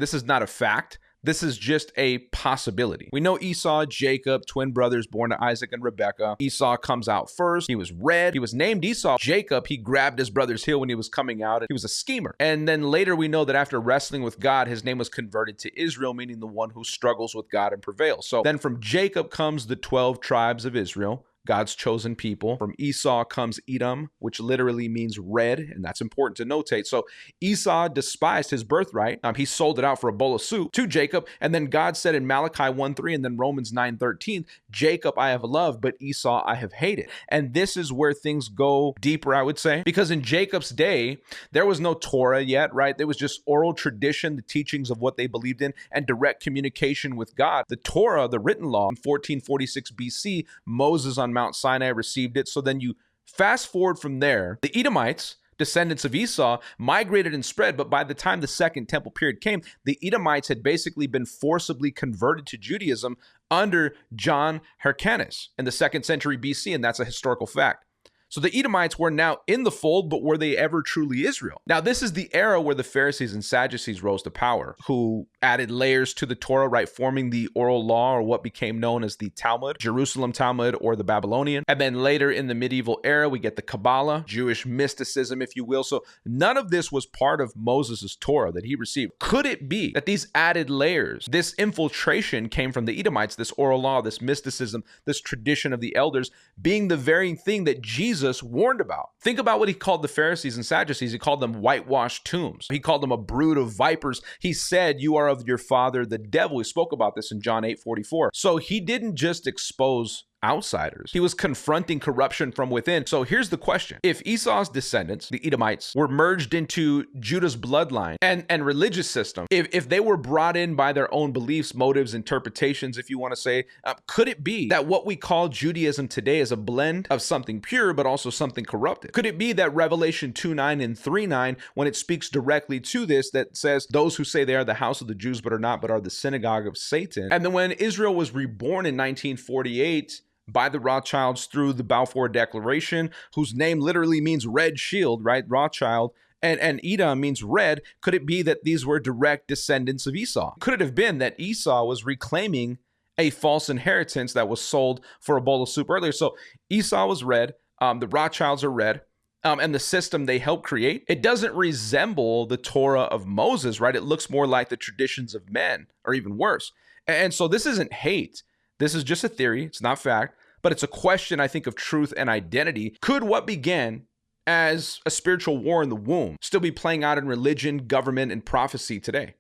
This is not a fact. This is just a possibility. We know Esau, Jacob, twin brothers born to Isaac and Rebekah. Esau comes out first. He was red. He was named Esau. Jacob, he grabbed his brother's heel when he was coming out. He was a schemer. And then later we know that after wrestling with God, his name was converted to Israel, meaning the one who struggles with God and prevails. So then from Jacob comes the 12 tribes of Israel, God's chosen people. From Esau comes Edom, which literally means red, and that's important to notate. So Esau despised his birthright. He sold it out for a bowl of soup to Jacob, and then God said in Malachi 1:3 and then Romans 9:13, Jacob I have loved, but Esau I have hated. And this is where things go deeper, I would say, because in Jacob's day, there was no Torah yet, right? There was just oral tradition, the teachings of what they believed in, and direct communication with God. The Torah, the written law, in 1446 BC, Moses on Mount Sinai received it. So then you fast forward from there, the Edomites, descendants of Esau, migrated and spread, but by the time the Second Temple period came, the Edomites had basically been forcibly converted to Judaism under John Hyrcanus in the 2nd century BC, and that's a historical fact. So the Edomites were now in the fold, but were they ever truly Israel? Now, this is the era where the Pharisees and Sadducees rose to power, who added layers to the Torah, right, forming the oral law, or what became known as the Talmud, Jerusalem Talmud, or the Babylonian. And then later in the medieval era, we get the Kabbalah, Jewish mysticism, if you will. So none of this was part of Moses' Torah that he received. Could it be that these added layers, this infiltration came from the Edomites, this oral law, this mysticism, this tradition of the elders, being the very thing that Jesus warned about? Think about what he called the Pharisees and Sadducees. He called them whitewashed tombs. He called them a brood of vipers. He said, you are of your father, the devil. He spoke about this in John 8:44. So he didn't just expose outsiders. He was confronting corruption from within. So here's the question. If Esau's descendants, the Edomites, were merged into Judah's bloodline and religious system, if they were brought in by their own beliefs, motives, interpretations, if you want to say, could it be that what we call Judaism today is a blend of something pure, but also something corrupted? Could it be that Revelation 2:9 and 3:9, when it speaks directly to this, that says, those who say they are the house of the Jews, but are not, but are the synagogue of Satan? And then when Israel was reborn in 1948, by the Rothschilds through the Balfour Declaration, whose name literally means red shield, right? Rothschild. And Edom means red. Could it be that these were direct descendants of Esau? Could it have been that Esau was reclaiming a false inheritance that was sold for a bowl of soup earlier? So Esau was red. The Rothschilds are red. And the system they helped create, it doesn't resemble the Torah of Moses, right? It looks more like the traditions of men, or even worse. And so this isn't hate. This is just a theory. It's not fact, but it's a question, I think, of truth and identity. Could what began as a spiritual war in the womb still be playing out in religion, government, and prophecy today?